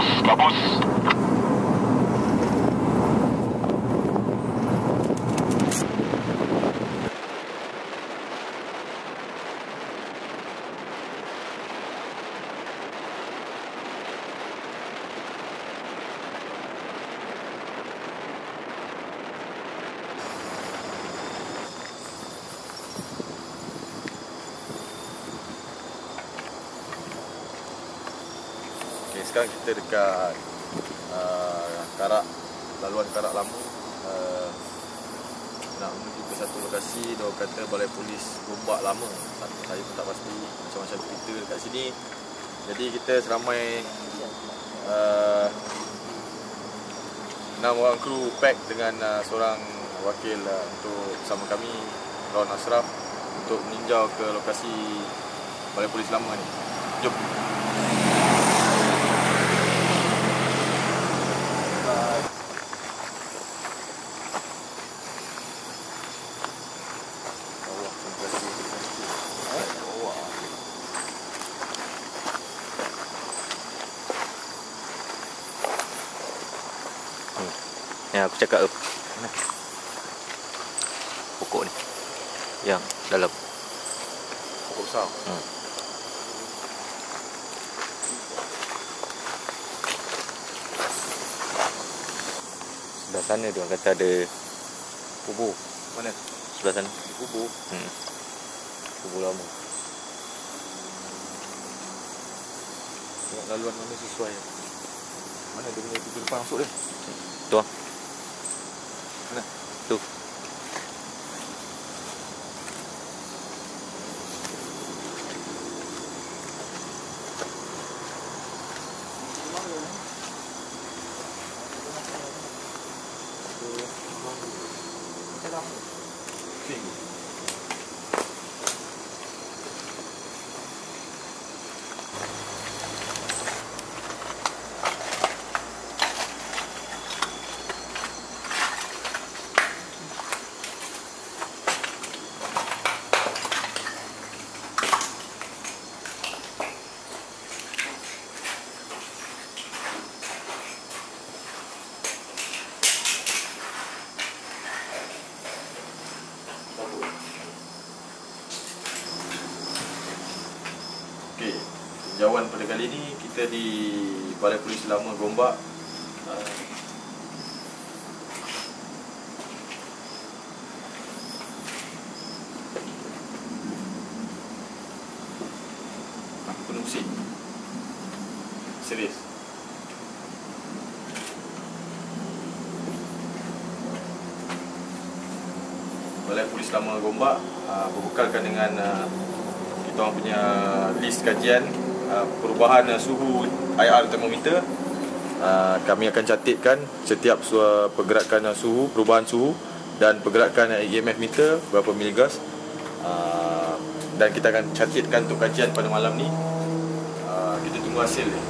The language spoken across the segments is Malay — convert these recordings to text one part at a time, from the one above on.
Kabus, kabus. Okay, sekarang kita dekat Karak, laluan Karak Lama, nak menuju ke satu lokasi. Dia kata Balai Polis Gombak Lama. Saya pun tak pasti macam-macam cerita dekat sini. Jadi kita seramai 6 orang kru pack dengan seorang wakil untuk bersama kami, Ron Ashraf, untuk meninjau ke lokasi Balai Polis Lama ni. Jom. Ya, aku cakap pokok ni yang dalam Pokok besar. Sebelah sana dia orang kata ada kubur. Mana? Sebelah sana Kubur. kubur lama. Tengok laluan mana sesuai. Mana dia punya pintu depan masuk dia? Tu ah. Mana? Tu. Okey, tinjauan pada kali ini kita di Balai Polis Lama Gombak. Aku kena pusing. Serius. Balai Polis Lama Gombak berbekalkan dengan kita orang punya list kajian perubahan suhu IR termometer. Kami akan catatkan setiap pergerakan suhu, perubahan suhu dan pergerakan EMF meter berapa miligas. Dan kita akan catatkan untuk kajian pada malam ni. Kita tunggu hasil dia.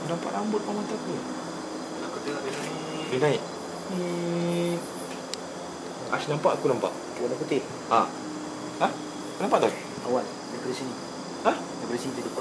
Nampak rambut pada mata aku. Aku tengok dia ni. Dia naik. Ash nampak, aku nampak. Warna putih. Ha? Nampak tak? Awal daripada sini. Daripada sini tadi.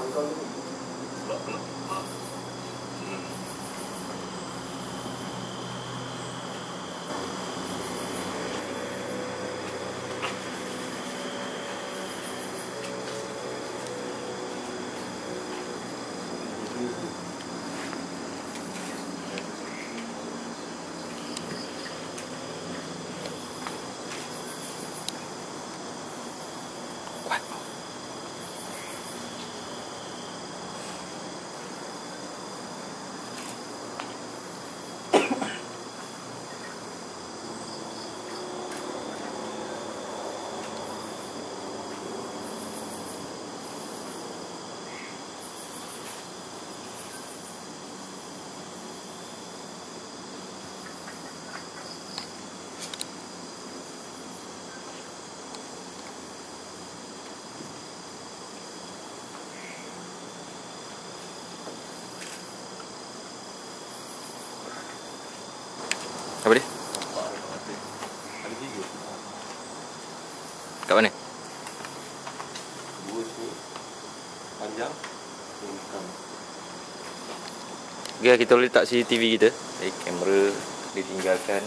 Apa dia? Ada 3. Kat mana? 2 tu panjang, 2 hitam. Okay, kita boleh letak CCTV kita. Kamera ditinggalkan.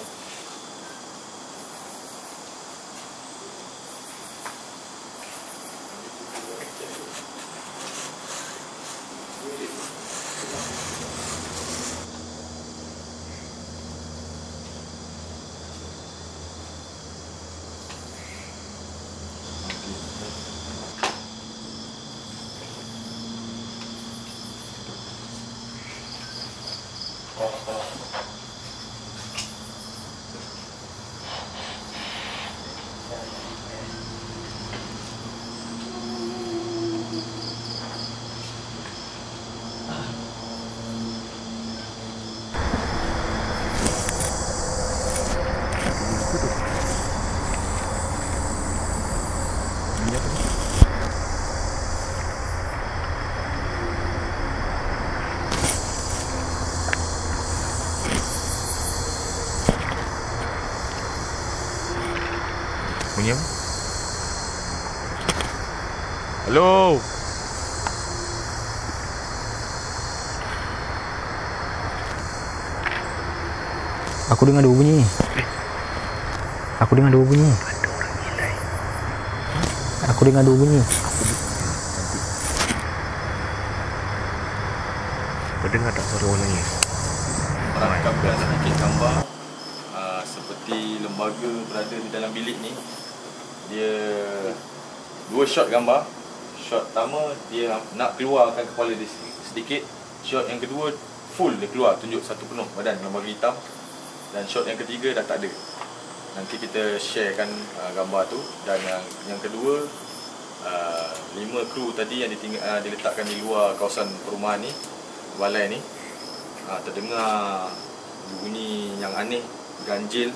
Bunyi apa? Hello. Aku dengar 2 bunyi. Aku dengar 2 bunyi. Aku dengar 2 bunyi. Kau dengar tak suara orang nangis? Rakamkan sedikit gambar seperti lembaga berada di dalam bilik ni. Dia 2 shot gambar. Shot pertama dia nak keluarkan kepala dia sedikit. Shot yang kedua full dia keluar, tunjuk satu penuh badan lembaga hitam. Dan shot yang ketiga dah tak ada. Nanti kita sharekan gambar tu. Dan yang kedua 5 kru tadi yang diletakkan di luar kawasan perumahan ni, balai ni, terdengar bunyi yang aneh, ganjil,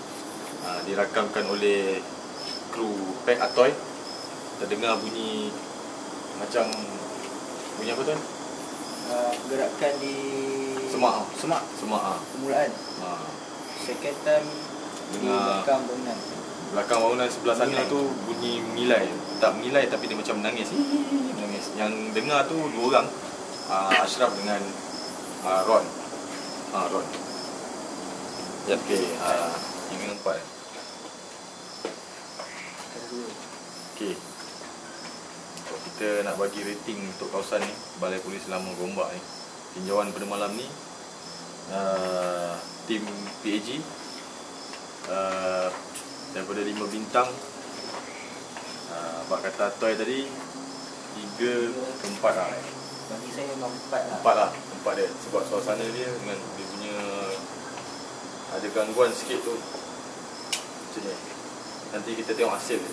dirakamkan oleh kru Pek Atoy. Terdengar bunyi macam bunyi apa tuan? Gerakan di Semak. semak permulaan. Second time di Dengar belakang bangunan. belakang bangunan sebelah sana tu bunyi mengilai. Tak mengilai tapi dia macam menangis. Menangis. Yang dengar tu 2 orang, Ashraf dengan Ron. Ron. Yep. Okey, yang keempat. Okey. Kalau kita nak bagi rating untuk kawasan ni, Balai Polis Lama Gombak ni, tinjauan pada malam ni, tim PAG daripada 5 bintang, Abang kata Toy tadi 3 ke 4 lah. Bagi saya memang 4 lah. 4 lah, 4 dia. Sebab suasana dia dengan dia punya ada gangguan sikit tu. Macam ni. Nanti kita tengok hasil dia.